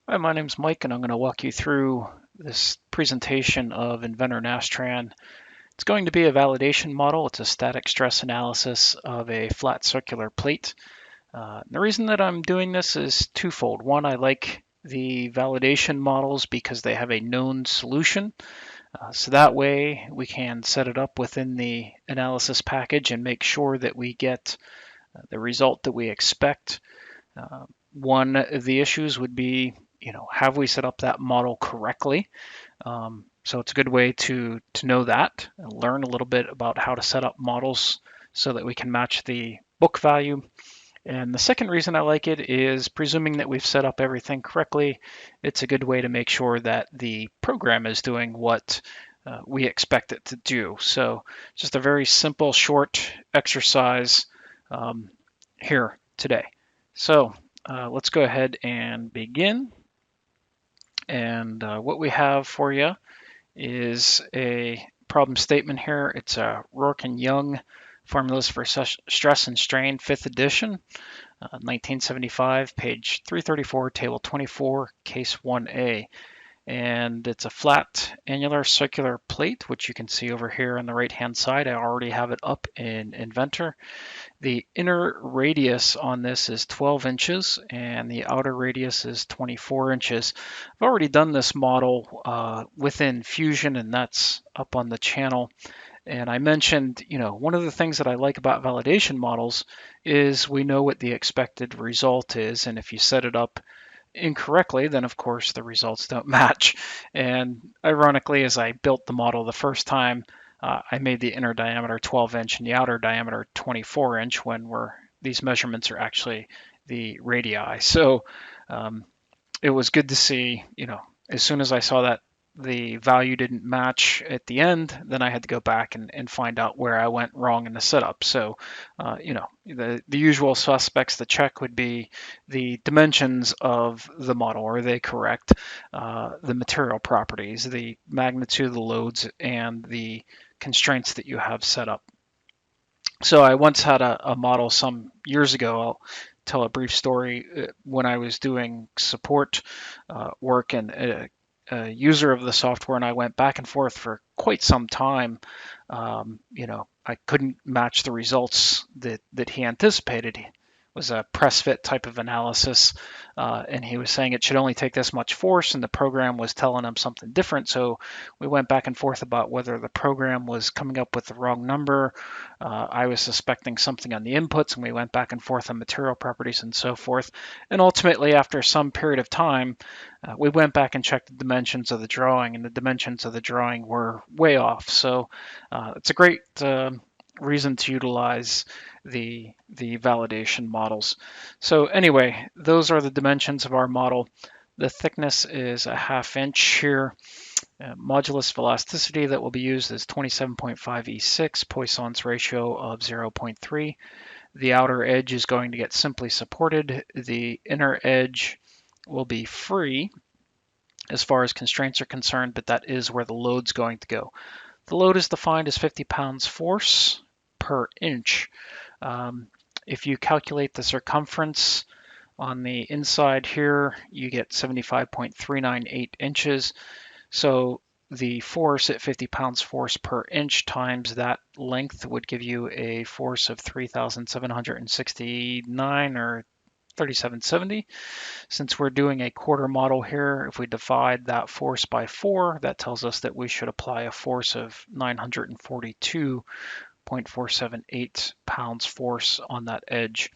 Hi, my name's Mike, and I'm going to walk you through this presentation of Inventor Nastran. It's going to be a validation model. It's a static stress analysis of a flat circular plate. The reason that I'm doing this is twofold. One, I like the validation models because they have a known solution. So that way we can set it up within the analysis package and make sure that we get the result that we expect. Uh, One of the issues would be, have we set up that model correctly? So it's a good way to know that and learn a little bit about how to set up models so that we can match the book value. And the second reason I like it is presuming that we've set up everything correctly, it's a good way to make sure that the program is doing what we expect it to do. So just a very simple, short exercise here today. So let's go ahead and begin. And what we have for you is a problem statement here. It's a Rourke and Young Formulas for Stress and Strain, 5th edition, 1975, page 334, table 24, case 1A. And it's a flat annular circular plate, which you can see over here on the right hand side. I already have it up in Inventor. The inner radius on this is 12 inches and the outer radius is 24 inches. I've already done this model within Fusion, and that's up on the channel. And I mentioned, one of the things that I like about validation models is we know what the expected result is. And if you set it up incorrectly, then of course the results don't match. And ironically, as I built the model the first time, I made the inner diameter 12 inch and the outer diameter 24 inch when these measurements are actually the radii. So it was good to see, as soon as I saw that the value didn't match at the end, then I had to go back and find out where I went wrong in the setup. So, the usual suspects to check would be the dimensions of the model. Are they correct? The material properties, the magnitude of the loads, and the constraints that you have set up. So I once had a model some years ago. I'll tell a brief story. When I was doing support work and a user of the software, and I went back and forth for quite some time. I couldn't match the results that he anticipated. It was a press fit type of analysis, and he was saying it should only take this much force, and the program was telling him something different. So we went back and forth about whether the program was coming up with the wrong number. I was suspecting something on the inputs, and we went back and forth on material properties and so forth. And ultimately, after some period of time, we went back and checked the dimensions of the drawing, and the dimensions of the drawing were way off. So it's a great reason to utilize the validation models. So anyway, those are the dimensions of our model. The thickness is a 1/2 inch here. Modulus of elasticity that will be used is 27.5 E6, Poisson's ratio of 0.3. The outer edge is going to get simply supported. The inner edge will be free as far as constraints are concerned, but that is where the load's going to go. The load is defined as 50 pounds force per inch. If you calculate the circumference on the inside here, you get 75.398 inches. So the force at 50 pounds force per inch times that length would give you a force of 3,769 or 3770. Since we're doing a quarter model here, if we divide that force by 4, that tells us that we should apply a force of 942.478 pounds force on that edge.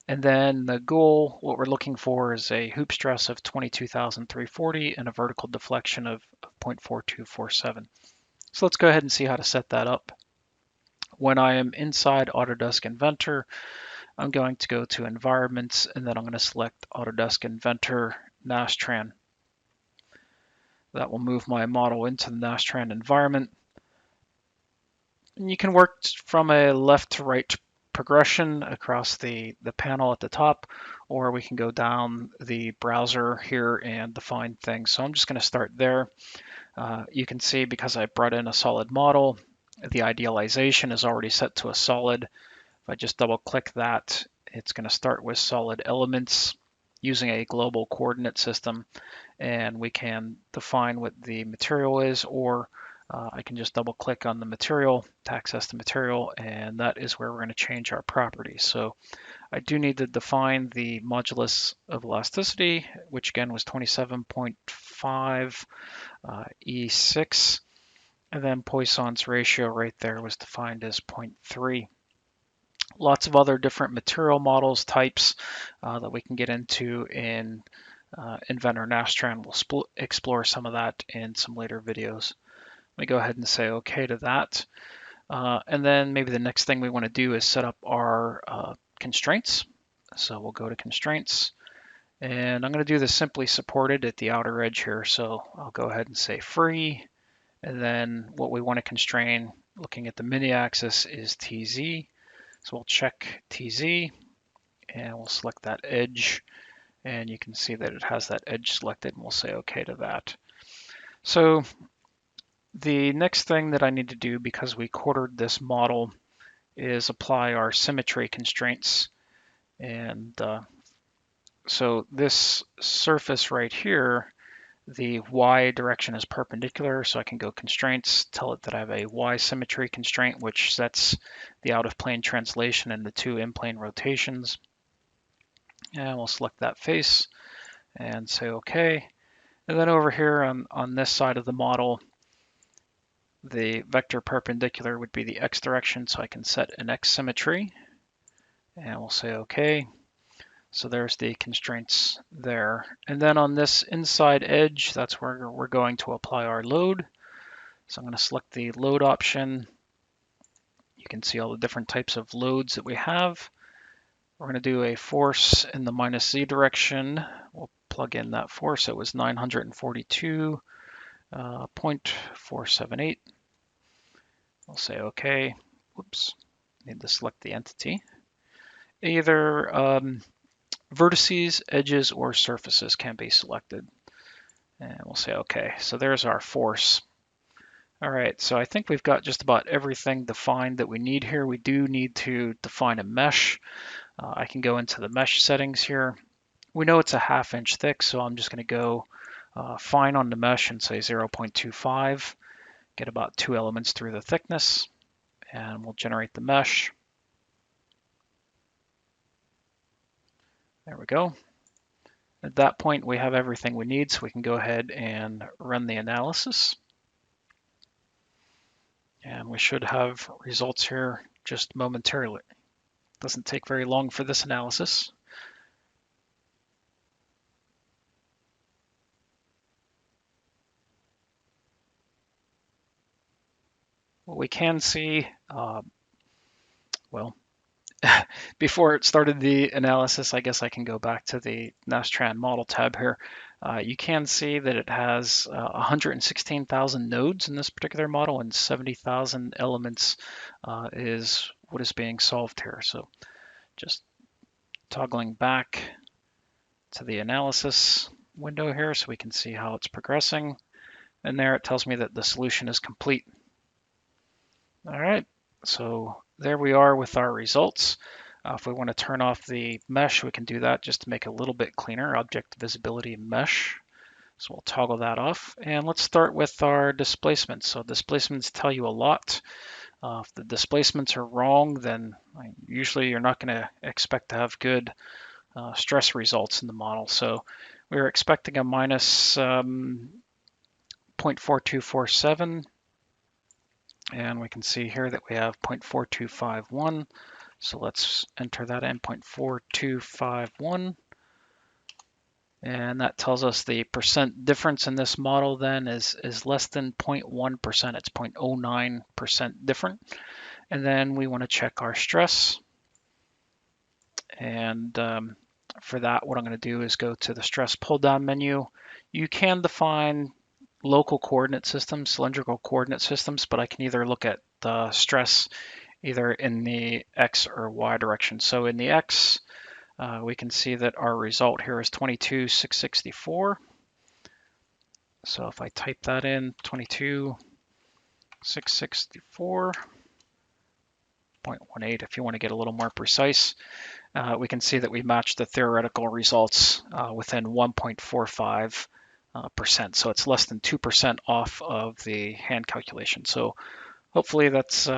And then the goal, what we're looking for is a hoop stress of 22,340 and a vertical deflection of 0.4247. So let's go ahead and see how to set that up. When I am inside Autodesk Inventor, I'm going to go to Environments, and then I'm going to select Autodesk Inventor Nastran. That will move my model into the Nastran environment. And you can work from a left to right progression across the panel at the top, or we can go down the browser here and define things. So I'm just going to start there. You can see because I brought in a solid model, the idealization is already set to a solid. If I just double click that, it's going to start with solid elements. using a global coordinate system, and we can define what the material is, or I can just double click on the material to access the material, and that is where we're going to change our properties. So I do need to define the modulus of elasticity, which again was 27.5 E6, and then Poisson's ratio right there was defined as 0.3. Lots of other different material models types that we can get into in Inventor Nastran. We'll explore some of that in some later videos. Let me go ahead and say OK to that. And then maybe the next thing we want to do is set up our constraints. So we'll go to constraints, and I'm going to do this simply supported at the outer edge here. So I'll go ahead and say free, and then what we want to constrain, looking at the mini axis, is TZ. So we'll check TZ, and we'll select that edge, and you can see that it has that edge selected, and we'll say OK to that. So the next thing that I need to do, because we quartered this model, is apply our symmetry constraints. And so this surface right here, the Y direction is perpendicular, so I can go constraints, tell it that I have a Y symmetry constraint, which sets the out of plane translation into 2 in-plane rotations. And we'll select that face and say OK. And then over here on this side of the model, the vector perpendicular would be the X direction, so I can set an X symmetry, and we'll say OK. So there's the constraints there. And then on this inside edge, that's where we're going to apply our load. So I'm going to select the load option. You can see all the different types of loads that we have. We're going to do a force in the -z direction. We'll plug in that force. It was 942.478. We'll say OK. Whoops, need to select the entity. Either vertices, edges, or surfaces can be selected. And we'll say OK. So there's our force. All right, so I think we've got just about everything defined that we need here. We do need to define a mesh. I can go into the mesh settings here. We know it's a 1/2 inch thick, so I'm just going to go fine on the mesh and say 0.25. Get about 2 elements through the thickness, and we'll generate the mesh. There we go. At that point, we have everything we need, so we can go ahead and run the analysis. And we should have results here just momentarily. Doesn't take very long for this analysis. What we can see, well, before it started the analysis, I guess I can go back to the Nastran model tab here. You can see that it has 116,000 nodes in this particular model, and 70,000 elements is what is being solved here. So just toggling back to the analysis window here so we can see how it's progressing. And there it tells me that the solution is complete. All right, so there we are with our results. If we want to turn off the mesh, we can do that just to make it a little bit cleaner. Object visibility mesh. So we'll toggle that off. And let's start with our displacements. So displacements tell you a lot. If the displacements are wrong, then usually you're not going to expect to have good stress results in the model. So we're expecting a minus 0.4247. And we can see here that we have 0.4251. So let's enter that in, 0.4251. And that tells us the percent difference in this model then is less than 0.1%. It's 0.09% different. And then we want to check our stress. And for that, what I'm going to do is go to the stress pull-down menu. You can define local coordinate systems, cylindrical coordinate systems, but I can either look at the stress either in the X or Y direction. So in the X, we can see that our result here is 22,664. So if I type that in, 22,664.18 if you want to get a little more precise. we can see that we matched the theoretical results within 1.45%. So it's less than 2% off of the hand calculation. So hopefully that's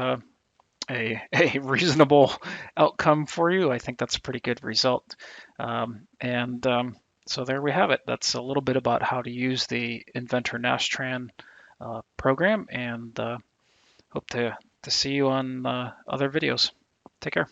a reasonable outcome for you. I think that's a pretty good result. So there we have it. That's a little bit about how to use the Inventor Nastran program, and hope to see you on other videos. Take care.